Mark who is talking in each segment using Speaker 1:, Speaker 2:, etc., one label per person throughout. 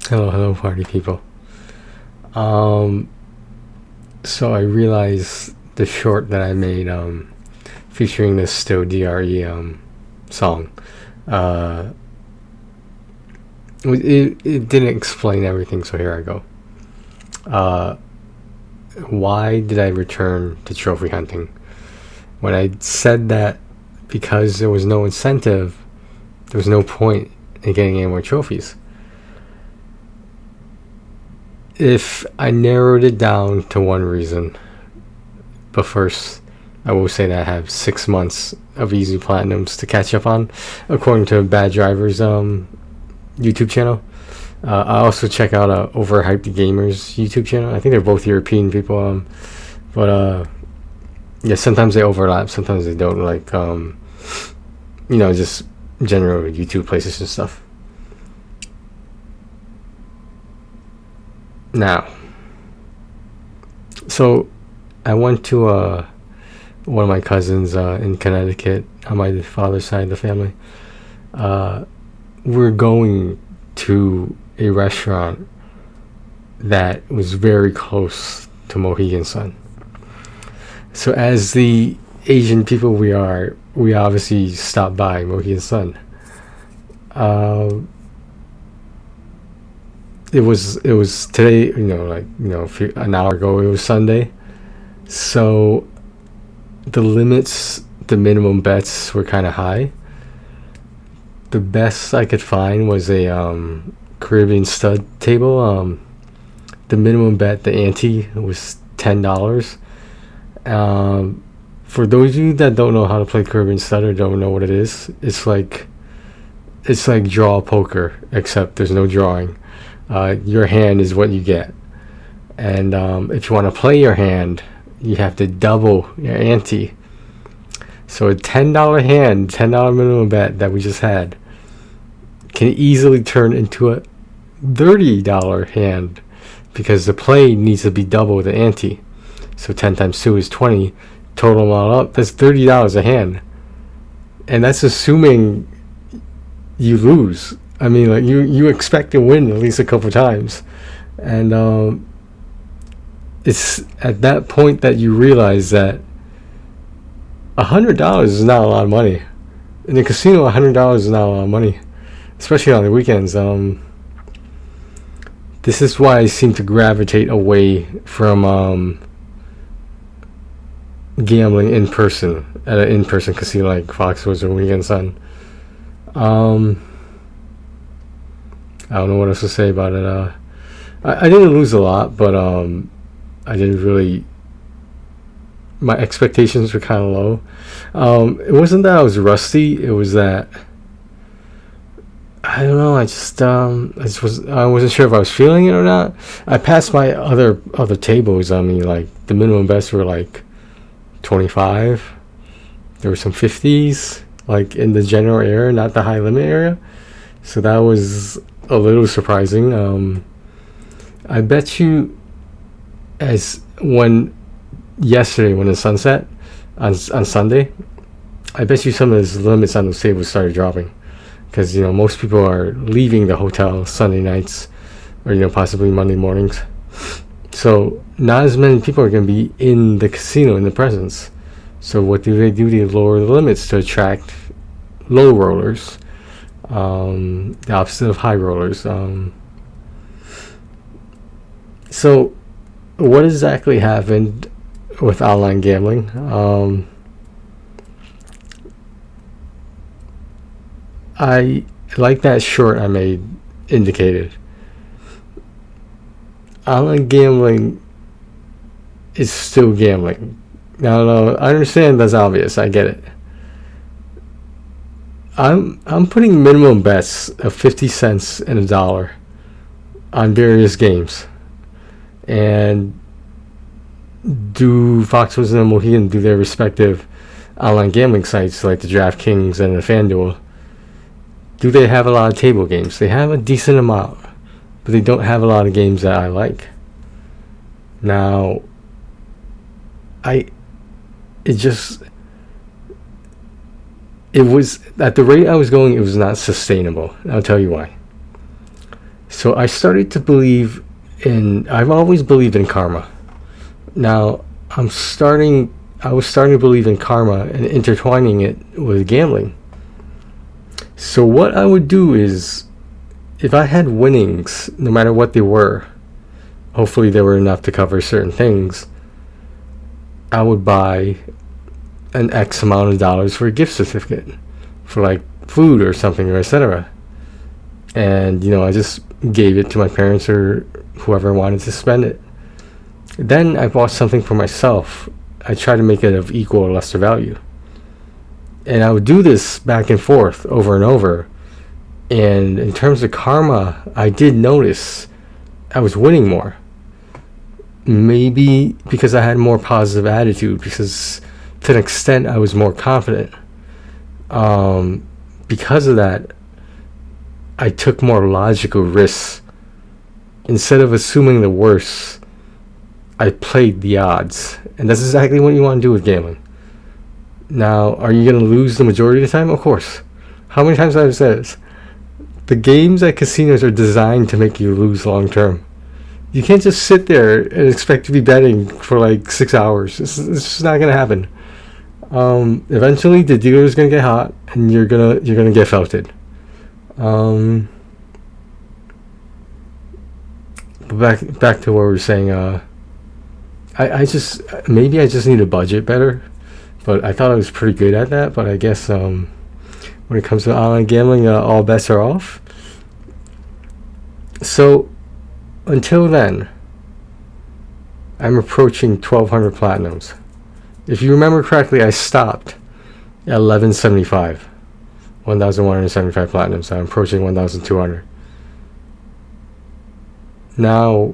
Speaker 1: Hello, party people. Um, so I realized the short that I made, featuring this Still DRE song, uh, it didn't explain everything. So here I go. Uh, why did I return to trophy hunting? When I said that, because there was no incentive, there was no point in getting any more trophies. If I narrowed it down to one reason, but first, I will say that I have 6 months of easy platinums to catch up on, according to Bad Driver's YouTube channel. I also check out Overhyped Gamers YouTube channel. I think they're both European people, but yeah, sometimes they overlap, sometimes they don't. Like just general YouTube places and stuff. Now, so I went to one of my cousins in Connecticut on my father's side of the family. We're going to a restaurant that was very close to Mohegan Sun. So as the Asian people we are, we obviously stopped by Mohegan Sun. It was today, an hour ago. It was Sunday, so the minimum bets were kind of high. The best I could find was a Caribbean stud table. The minimum bet, the ante, was $10. For those of you that don't know how to play Caribbean stud or don't know what it is, it's like draw poker, except there's no drawing. Your hand is what you get, and if you want to play your hand, you have to double your ante. So a $10 hand, $10 minimum bet that we just had can easily turn into a $30 hand, because the play needs to be double the ante. So 10 times 2 is 20. Total them all up, that's $30 a hand, and that's assuming you lose. I mean, like, you expect to win at least a couple times, and it's at that point that you realize that $100 is not a lot of money in the casino. $100 is not a lot of money, especially on the weekends. This is why I seem to gravitate away from gambling in person at an in-person casino like Foxwoods or Weekend Sun. I don't know what else to say about it. I didn't lose a lot, but I didn't really. My expectations were kind of low. It wasn't that I was rusty. It was that I don't know. I wasn't sure if I was feeling it or not. I passed my other tables. I mean, like, the minimum bets were like 25. There were some 50s, like in the general area, not the high limit area. So that was a little surprising. I bet you, yesterday when the sun set on Sunday, I bet you some of those limits on those tables started dropping, because most people are leaving the hotel Sunday nights, or possibly Monday mornings. So not as many people are going to be in the casino in the presence. So what do? They lower the limits to attract low rollers. The opposite of high rollers. So what exactly happened with online gambling? I like that short I made indicated. Online gambling is still gambling. Now, no, I understand that's obvious. I get it. I'm putting minimum bets of 50 cents and $1 on various games. And do Foxwoods and Mohegan do their respective online gambling sites like the DraftKings and the FanDuel? Do they have a lot of table games? They have a decent amount, but they don't have a lot of games that I like. Now, it was, at the rate I was going, it was not sustainable. I'll tell you why. So I started to believe I've always believed in karma. Now I was starting to believe in karma and intertwining it with gambling. So what I would do is, if I had winnings, no matter what they were, hopefully they were enough to cover certain things, I would buy an X amount of dollars for a gift certificate for like food or something, or etc. And I just gave it to my parents or whoever wanted to spend it. Then I bought something for myself. I tried to make it of equal or lesser value, and I would do this back and forth over and over. And in terms of karma, I did notice I was winning more. Maybe because I had a more positive attitude, because to an extent I was more confident. Because of that, I took more logical risks. Instead of assuming the worst, I played the odds. And that's exactly what you want to do with gambling. Now, are you going to lose the majority of the time? Of course. How many times have I said this? The games at casinos are designed to make you lose long term. You can't just sit there and expect to be betting for like 6 hours. It's just not going to happen. Eventually the dealer is going to get hot and you're going to get felted. Back to what we were saying. I just need to budget better, but I thought I was pretty good at that. But I guess when it comes to online gambling, all bets are off. So until then, I'm approaching 1,200 platinums. If you remember correctly, I stopped at 1175, 1,175 platinums. I'm approaching 1,200. Now,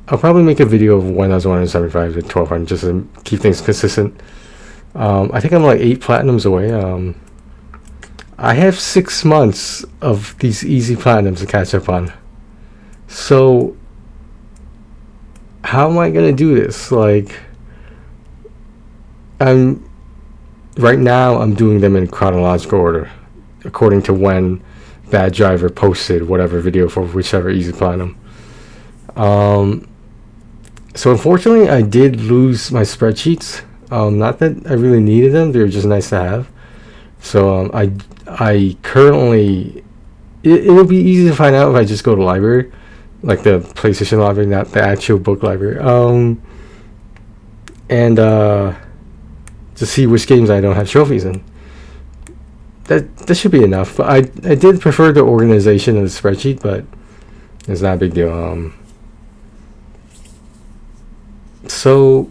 Speaker 1: I'll probably make a video of 1,175 to 1,200 just to keep things consistent. I think I'm like 8 platinums away. I have 6 months of these easy platinums to catch up on. So, how am I gonna do this? Like, right now I'm doing them in chronological order, according to when Bad Driver posted whatever video for whichever easy platinum. So unfortunately, I did lose my spreadsheets. Not that I really needed them; they were just nice to have. So I currently, it would be easy to find out if I just go to the library, like the PlayStation library, not the actual book library. And to see which games I don't have trophies in. That should be enough. But I did prefer the organization of the spreadsheet, but it's not a big deal. So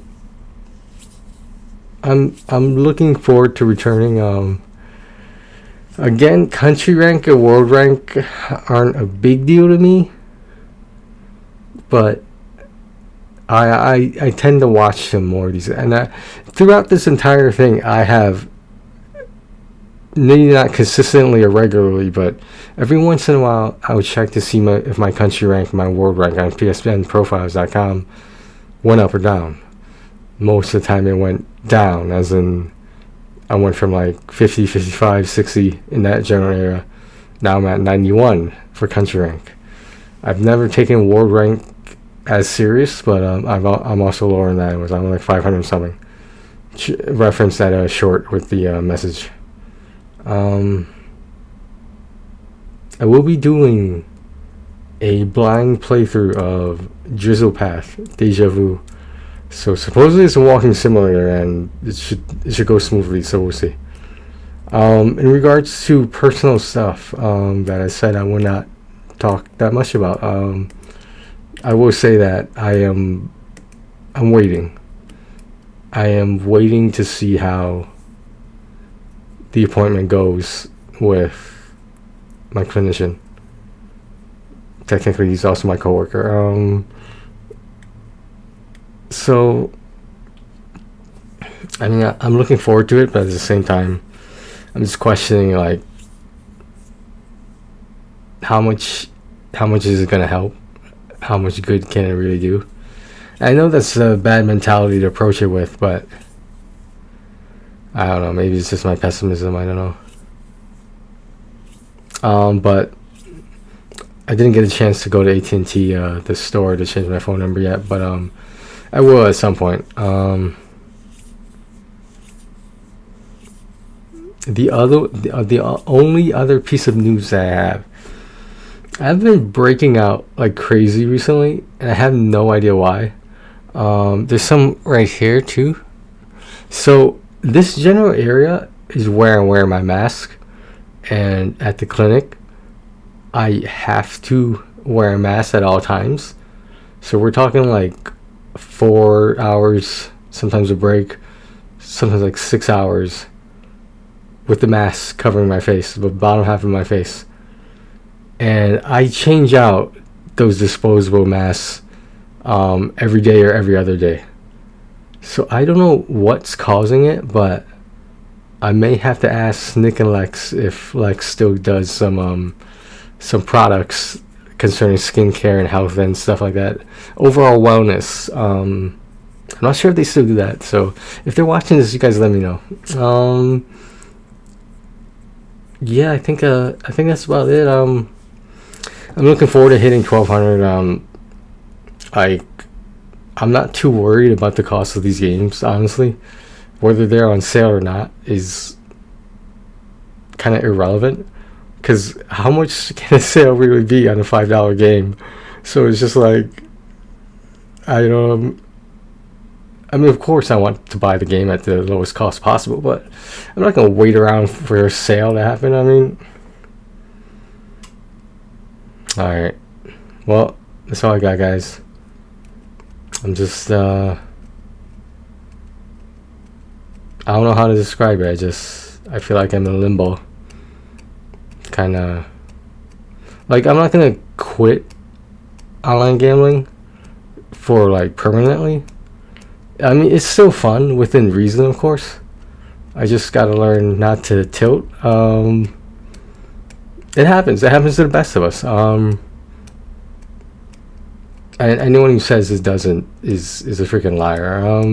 Speaker 1: I'm looking forward to returning. Again, country rank and world rank aren't a big deal to me, but I tend to watch them more these, and throughout this entire thing, I have, maybe not consistently or regularly, but every once in a while I would check to see if my country rank, my world rank on PSNprofiles.com went up or down. Most of the time it went down, as in I went from like 50, 55, 60 in that general area. Now I'm at 91 for country rank. I've never taken world rank as serious, but I'm also lower than that. I'm like 500 something. Reference that short with the message. I will be doing a blind playthrough of Drizzle Path Deja Vu. So supposedly it's a walking simulator and it should go smoothly, so we'll see. In regards to personal stuff that I said I would not talk that much about, I will say that I'm waiting. I am waiting to see how the appointment goes with my clinician. Technically, he's also my coworker. So, I mean, I'm looking forward to it, but at the same time, I'm just questioning, like, how much is it gonna help? How much good can it really do? I know that's a bad mentality to approach it with, but I don't know. Maybe it's just my pessimism. I don't know. But I didn't get a chance to go to AT&T, the store, to change my phone number yet, but I will at some point. The only other piece of news that I have, I've been breaking out like crazy recently, and I have no idea why. There's some right here too. So this general area is where I wear my mask, and at the clinic, I have to wear a mask at all times. So we're talking like 4 hours, sometimes a break, sometimes like 6 hours with the mask covering my face, the bottom half of my face. And I change out those disposable masks every day or every other day. So I don't know what's causing it, but I may have to ask Nick and Lex if Lex still does some products concerning skincare and health and stuff like that. Overall wellness. I'm not sure if they still do that. So if they're watching this, you guys let me know. Yeah, I think that's about it. I'm looking forward to hitting 1200. I'm not too worried about the cost of these games, honestly. Whether they're on sale or not is kind of irrelevant, because how much can a sale really be on a $5 game? So it's just like, I mean, of course I want to buy the game at the lowest cost possible, but I'm not going to wait around for a sale to happen. I mean, alright. Well, that's all I got, guys. I'm just, I don't know how to describe it. I feel like I'm in limbo. Kind of, like, I'm not going to quit online gambling for, like, permanently. I mean, it's still fun within reason, of course. I just got to learn not to tilt. It happens to the best of us. And anyone who says it doesn't is a freaking liar.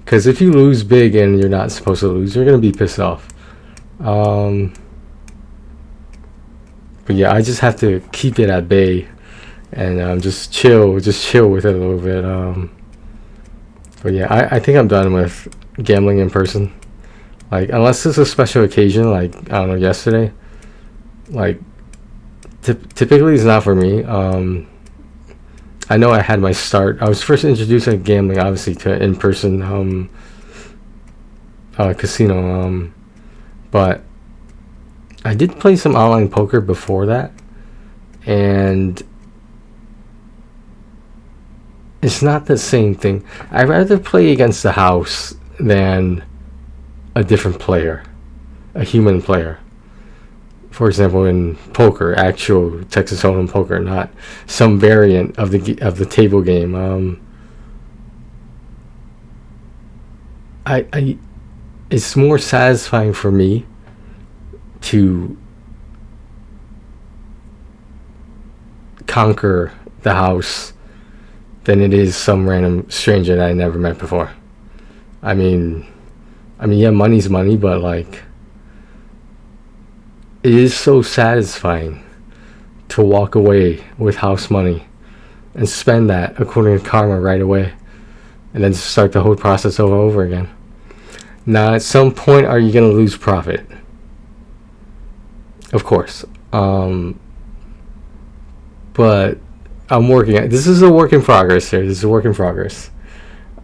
Speaker 1: Because if you lose big and you're not supposed to lose, you're gonna be pissed off. But yeah, I just have to keep it at bay and just chill with it a little bit. But yeah, I think I'm done with gambling in person. Like, unless it's a special occasion, like, I don't know, yesterday. Like, typically it's not for me. I know I had my start. I was first introduced to gambling, obviously, to in-person casino. But I did play some online poker before that, and it's not the same thing. I'd rather play against the house than a different player, a human player. For example, in poker, actual Texas Hold'em poker, not some variant of the table game. It's more satisfying for me to conquer the house than it is some random stranger that I never met before. I mean, yeah, money's money, but like, it is so satisfying to walk away with house money and spend that according to karma right away, and then start the whole process over again. Now, at some point, are you going to lose profit? Of course. But I'm working at, this is a work in progress here. This is a work in progress.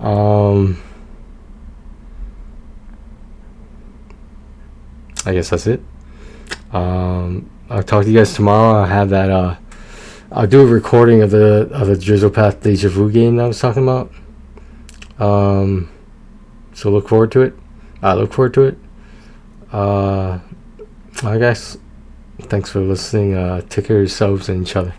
Speaker 1: I guess that's it. I'll talk to you guys tomorrow. I'll have that. I'll do a recording of the Drizzle Path Deja Vu game that I was talking about. So look forward to it. I look forward to it. I guess. Thanks for listening. Take care of yourselves and each other.